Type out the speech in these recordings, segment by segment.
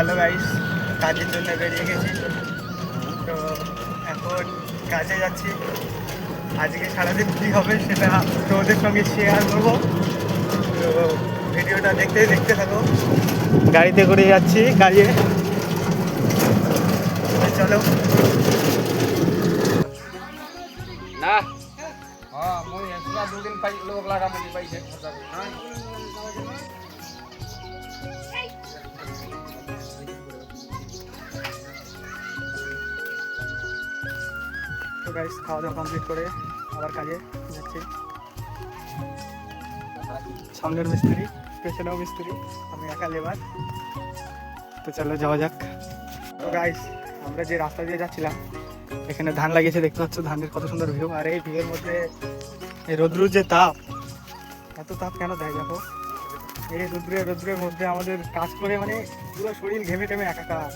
Hello guys, কাজের জন্য বেরিয়ে গেছি। তো এখন কাজে যাচ্ছি। আজকে সারাদিন কী হবে সেটা তোমাদের সঙ্গে শেয়ার করবো। তো ভিডিওটা দেখতে থাকো। গাড়িতে করে যাচ্ছি কাজে। চলো না। হ্যাঁ, মই এক্সট্রা 2 দিন পাই লোক লাগা মই পাইছে খরচা করে না। তো গাইস, খাওয়া দাওয়া কমপ্লিট করে আবার কাজে যাচ্ছি। সামনের মিস্ত্রি, পেছনেও মিস্ত্রি, আমি একা লেবার। তো চলো যাওয়া যাক। তো গাইস, আমরা যে রাস্তা দিয়ে যাচ্ছিলাম এখানে ধান লাগিয়েছে, দেখতে পাচ্ছ ধানের কত সুন্দর ভিউ। আর এই ভিউয়ের মধ্যে এই রোদ্রুর যে তাপ, এত তাপ কেন দেয় দেখো। এই রোদ্রের মধ্যে আমাদের কাজ করে মানে পুরো শরীর ঘেমে টেমে একাকার।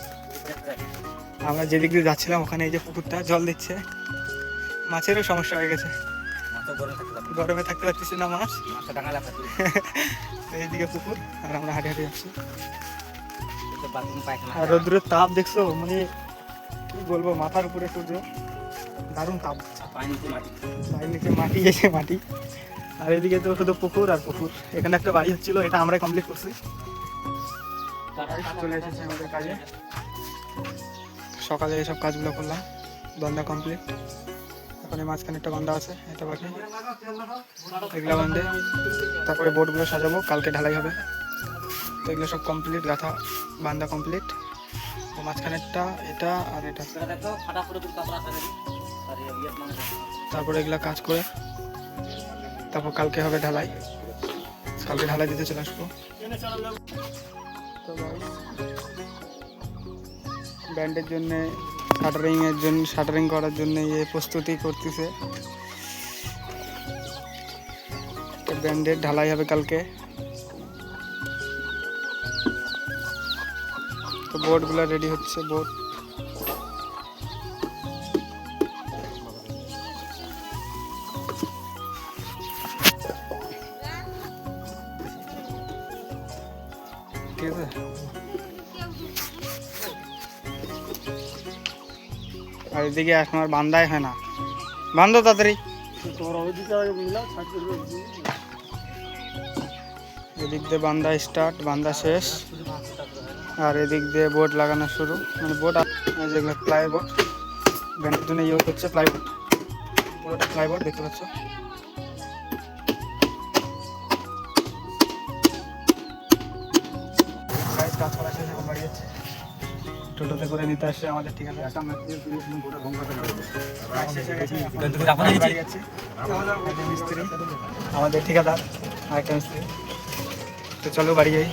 আমরা যেদিক দিয়ে যাচ্ছিলাম ওখানে এই যে পুকুরটা জল দিচ্ছে, মাছেরও সমস্যা হয়ে গেছে। গরমে থাকতে পারতেছি না মাছ। এইদিকে পুকুর আর আমরা হাঁটে হাঁটে যাচ্ছি। আর রোদ্রের তাপ দেখছো, মানে কি বলবো, মাথার উপরে সূর্য, দারুণ তাপ। পায়ের নিচে মাটি এসে মাটি। আর এদিকে তো শুধু পুকুর আর পুকুর। এখানে একটা বাড়ি হচ্ছিল, এটা আমরাই কমপ্লিট করছি। চলে এসেছি আমাদের কাজে। সকালে এসব কাজগুলো করলাম, বান্ধা কমপ্লিট। এখন এই মাঝখানে একটা বান্ধা আছে, এটা বাকি। এগুলা বান্ধে তারপরে বোর্ডগুলো সাজাবো, কালকে ঢালাই হবে। তো এগুলো সব কমপ্লিট, গাঁথা বান্ধা কমপ্লিট। তো মাঝখানেরটা এটা আর এটা। তারপরে এগুলা কাজ করে তারপর কালকে হবে ঢালাই। কালকে ঢালাই দিতে চলে আসবো। ব্যান্ডের জন্য শাটারিং করার জন্য প্রস্তুতি করতেছে। ব্যান্ডের ঢালাই হবে কালকে। তো বোর্ডগুলো রেডি হচ্ছে, বোর্ড। ঠিক আছে, আর এদিকে এখন আর বান্ধাই হয় না। বান্ধো তাড়াতাড়ি। এদিক দিয়ে বান্ধা স্টার্ট, বান্ধা শেষ। আর এদিক দিয়ে বোর্ড লাগানো শুরু, মানে বোর্ড যেগুলো প্লাইবোর্ড ব্যান্ডের জন্য ইউজ হচ্ছে, প্লাইবোর্ড, পুরোটা প্লাইবোর্ড দেখতে পাচ্ছ। কাজ করা শেষ, এখন বাড়ি যাচ্ছে। টোটোতে করে নিতে আসছে আমাদের ঠিকানা। মিস্ত্রি আমাদের ঠিকাদার, আরেকটা মিস্ত্রি। তো চলো বাড়ি যাই।